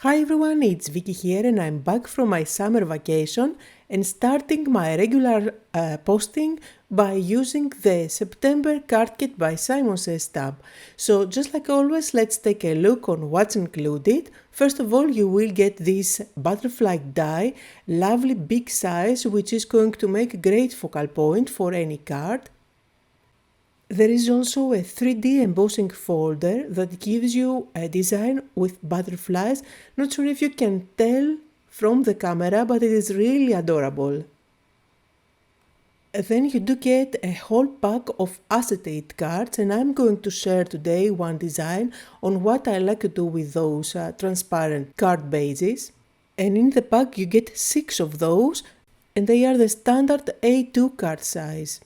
Hi everyone, it's Vicky here and I'm back from my summer vacation and starting my regular posting by using the September card kit by SimonSaysStamp. So just like always, let's take a look on what's included. First of all, you will get this butterfly die, lovely big size, which is going to make a great focal point for any card. There is also a 3D embossing folder that gives you a design with butterflies. Not sure if you can tell from the camera, but it is really adorable. Then you do get a whole pack of acetate cards, and I'm going to share today one design on what I like to do with those transparent card bases. And in the pack you get 6 of those, and they are the standard A2 card size.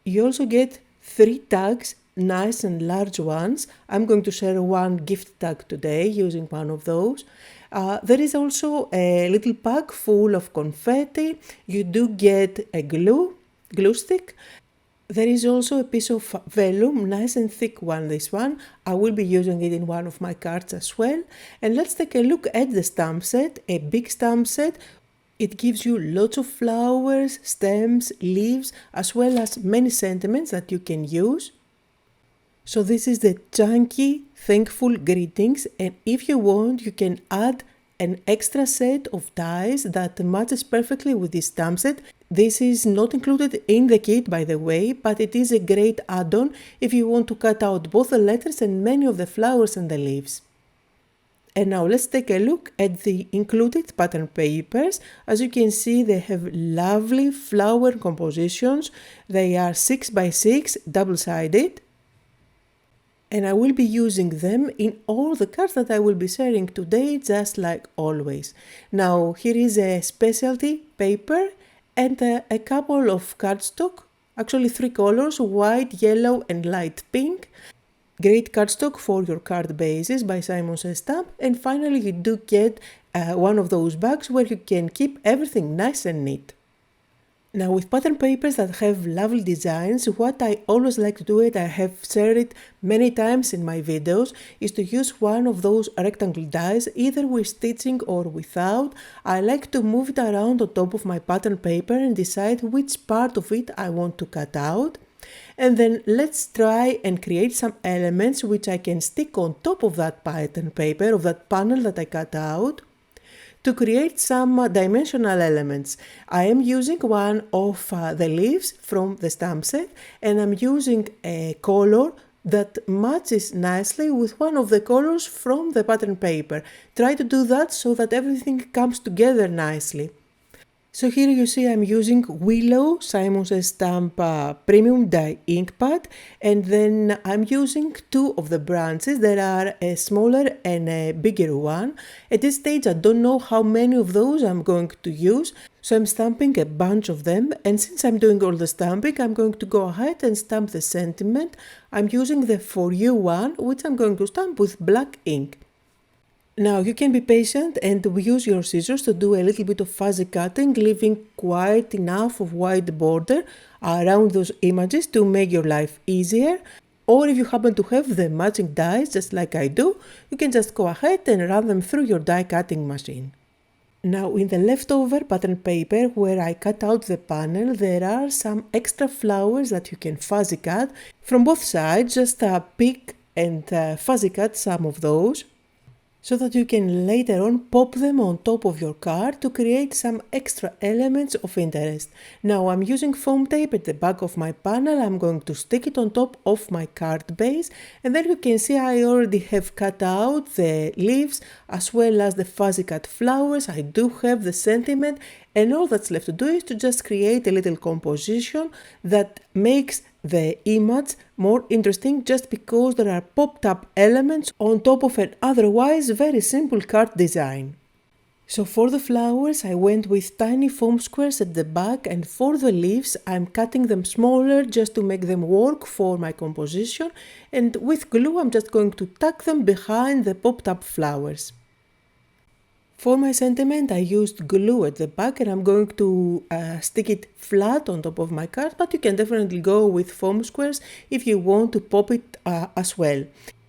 You also get 3 tags, nice and large ones. I'm going to share one gift tag today using one of those. There is also a little pack full of confetti. You do get a glue stick. There is also a piece of vellum, nice and thick one, this one. I will be using it in one of my cards as well. And let's take a look at the stamp set, a big stamp set. It gives you lots of flowers, stems, leaves, as well as many sentiments that you can use. So this is the chunky, thankful greetings, and if you want, you can add an extra set of dies that matches perfectly with this stamp set. This is not included in the kit, by the way, but it is a great add-on if you want to cut out both the letters and many of the flowers and the leaves. And now let's take a look at the included pattern papers. As you can see, they have lovely flower compositions. They are 6x6 double-sided. And I will be using them in all the cards that I will be sharing today, just like always. Now here is a specialty paper and a couple of cardstock. Actually 3 colors, white, yellow and light pink. Great cardstock for your card bases by SimonSaysStamp. And finally you do get one of those bags where you can keep everything nice and neat. Now with pattern papers that have lovely designs, what I always like to do, it I have shared it many times in my videos, is to use one of those rectangle dies either with stitching or without. I like to move it around on top of my pattern paper and decide which part of it I want to cut out. And then let's try and create some elements which I can stick on top of that pattern paper, of that panel that I cut out, to create some dimensional elements. I am using one of the leaves from the stamp set, and I'm using a color that matches nicely with one of the colors from the pattern paper. Try to do that so that everything comes together nicely. So here you see I'm using Willow SimonSaysStamp Premium Die Ink Pad, and then I'm using 2 of the branches. There are a smaller and a bigger one. At this stage I don't know how many of those I'm going to use, so I'm stamping a bunch of them, and since I'm doing all the stamping, I'm going to go ahead and stamp the sentiment. I'm using the For You one, which I'm going to stamp with black ink. Now you can be patient and use your scissors to do a little bit of fuzzy cutting, leaving quite enough of white border around those images to make your life easier. Or if you happen to have the matching dies, just like I do, you can just go ahead and run them through your die cutting machine. Now in the leftover pattern paper where I cut out the panel, there are some extra flowers that you can fuzzy cut from both sides. Just pick and fuzzy cut some of those, so that you can later on pop them on top of your card to create some extra elements of interest. Now I'm using foam tape at the back of my panel. I'm going to stick it on top of my card base, and then you can see I already have cut out the leaves as well as the fuzzy cut flowers. I do have the sentiment, and all that's left to do is to just create a little composition that makes the image more interesting, just because there are popped up elements on top of an otherwise very simple card design. So for the flowers I went with tiny foam squares at the back, and for the leaves I'm cutting them smaller just to make them work for my composition, and with glue I'm just going to tuck them behind the popped up flowers. For my sentiment I used glue at the back, and I'm going to stick it flat on top of my card, but you can definitely go with foam squares if you want to pop it as well.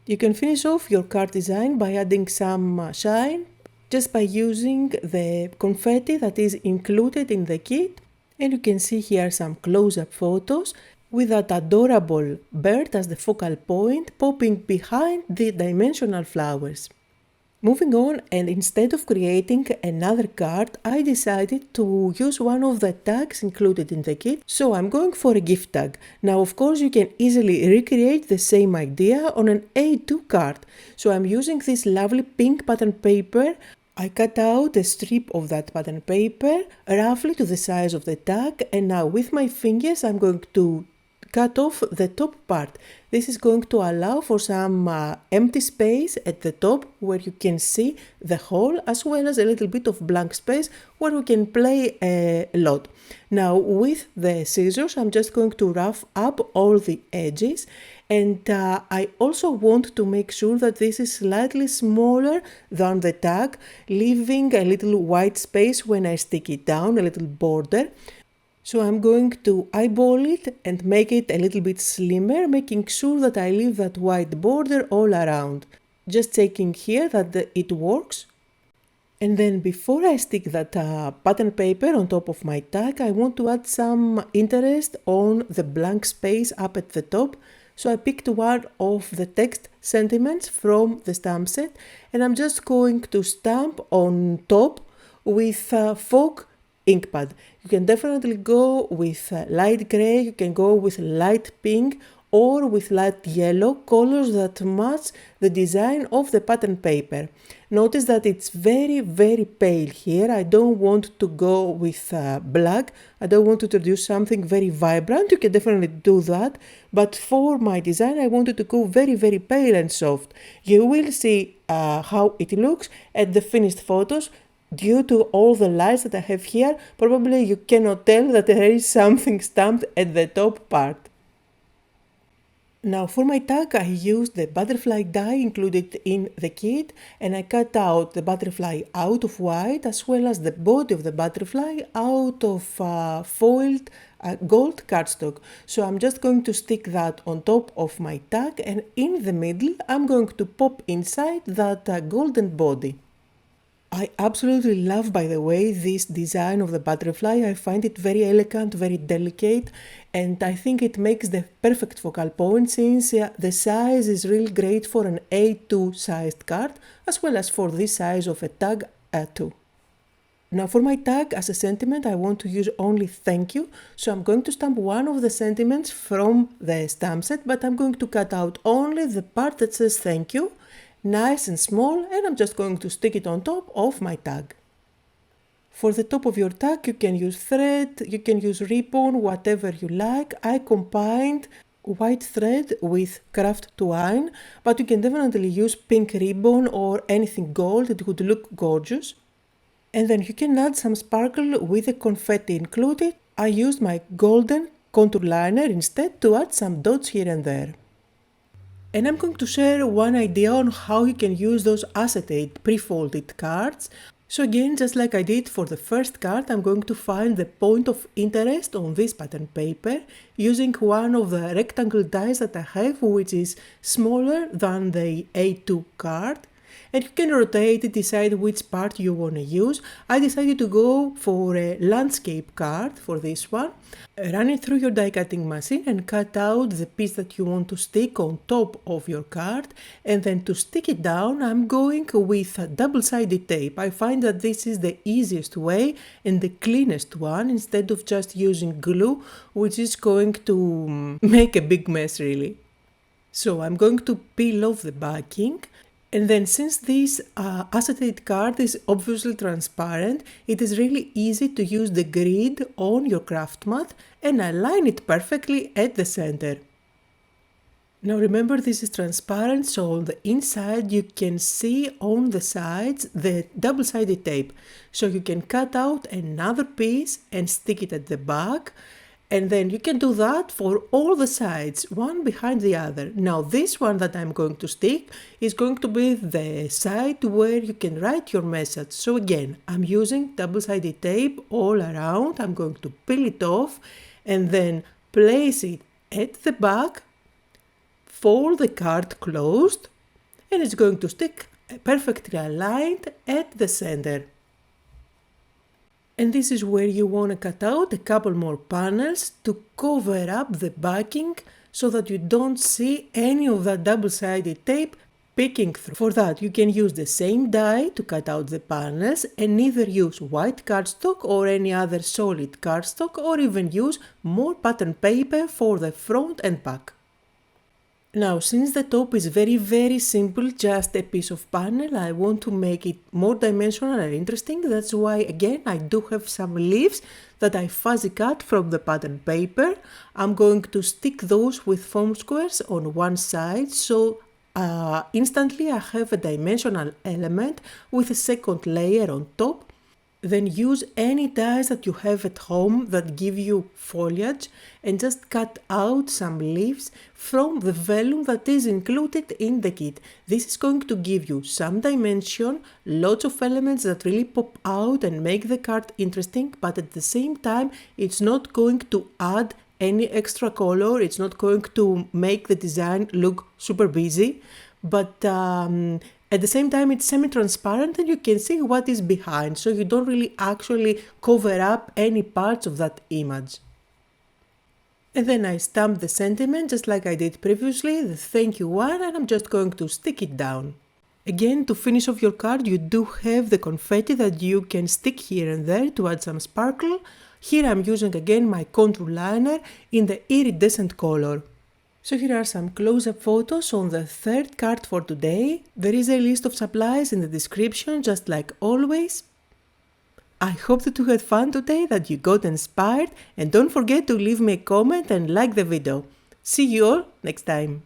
You can finish off your card design by adding some shine, just by using the confetti that is included in the kit. And you can see here some close-up photos with that adorable bird as the focal point popping behind the dimensional flowers. Moving on, and instead of creating another card, I decided to use one of the tags included in the kit, so I'm going for a gift tag. Now of course you can easily recreate the same idea on an A2 card, so I'm using this lovely pink pattern paper. I cut out a strip of that pattern paper roughly to the size of the tag, and now with my fingers I'm going to cut off the top part. This is going to allow for some empty space at the top where you can see the hole, as well as a little bit of blank space where we can play a lot. Now with the scissors I'm just going to rough up all the edges, and I also want to make sure that this is slightly smaller than the tag, leaving a little white space when I stick it down, a little border. So I'm going to eyeball it and make it a little bit slimmer, making sure that I leave that white border all around. Just checking here that it works. And then before I stick that pattern paper on top of my tag, I want to add some interest on the blank space up at the top. So I picked one of the text sentiments from the stamp set, and I'm just going to stamp on top with fog ink pad. You can definitely go with light gray, you can go with light pink or with light yellow, colors that match the design of the pattern paper. Notice that it's very pale here. I don't want to go with black. I don't want to introduce something very vibrant. You can definitely do that, but for my design I wanted to go very pale and soft. You will see how it looks at the finished photos. Due to all the lights that I have here, probably you cannot tell that there is something stamped at the top part. Now for my tag I used the butterfly die included in the kit, and I cut out the butterfly out of white as well as the body of the butterfly out of foiled gold cardstock. So I'm just going to stick that on top of my tag, and in the middle I'm going to pop inside that golden body. I absolutely love, by the way, this design of the butterfly. I find it very elegant, very delicate, and I think it makes the perfect focal point since the size is really great for an A2 sized card, as well as for this size of a tag too. Now for my tag as a sentiment I want to use only thank you, so I'm going to stamp one of the sentiments from the stamp set, but I'm going to cut out only the part that says thank you, nice and small, and I'm just going to stick it on top of my tag. For the top of your tag you can use thread, you can use ribbon, whatever you like. I combined white thread with craft twine, but you can definitely use pink ribbon or anything gold, it would look gorgeous. And then you can add some sparkle with the confetti included. I used my golden contour liner instead to add some dots here and there. And I'm going to share one idea on how you can use those acetate pre-folded cards. So again, just like I did for the first card, I'm going to find the point of interest on this pattern paper using one of the rectangle dies that I have, which is smaller than the A2 card. And you can rotate it, decide which part you want to use. I decided to go for a landscape card for this one. Run it through your die cutting machine and cut out the piece that you want to stick on top of your card. And then to stick it down, I'm going with double-sided tape. I find that this is the easiest way and the cleanest one, instead of just using glue, which is going to make a big mess really. So I'm going to peel off the backing. And then since this acetate card is obviously transparent, it is really easy to use the grid on your craft mat and align it perfectly at the center. Now remember, this is transparent, so on the inside you can see on the sides the double-sided tape. So you can cut out another piece and stick it at the back. And then you can do that for all the sides, one behind the other. Now this one that I'm going to stick is going to be the side where you can write your message. So again, I'm using double-sided tape all around. I'm going to peel it off and then place it at the back, fold the card closed, and it's going to stick perfectly aligned at the center. And this is where you want to cut out a couple more panels to cover up the backing so that you don't see any of that double-sided tape peeking through. For that, you can use the same die to cut out the panels and either use white cardstock or any other solid cardstock, or even use more pattern paper for the front and back. Now, since the top is very simple, just a piece of panel, I want to make it more dimensional and interesting. That's why, again, I do have some leaves that I fuzzy cut from the pattern paper. I'm going to stick those with foam squares on one side, so instantly I have a dimensional element with a second layer on top. Then use any dies that you have at home that give you foliage and just cut out some leaves from the vellum that is included in the kit. This is going to give you some dimension, lots of elements that really pop out and make the card interesting, but at the same time it's not going to add any extra color, it's not going to make the design look super busy, but at the same time it's semi-transparent and you can see what is behind, so you don't really actually cover up any parts of that image. And then I stamp the sentiment just like I did previously, the thank you one, and I'm just going to stick it down. Again, to finish off your card, you do have the confetti that you can stick here and there to add some sparkle. Here I'm using again my contour liner in the Iridescent color. So here are some close-up photos on the third card for today. There is a list of supplies in the description, just like always. I hope that you had fun today, that you got inspired, and don't forget to leave me a comment and like the video. See you all next time.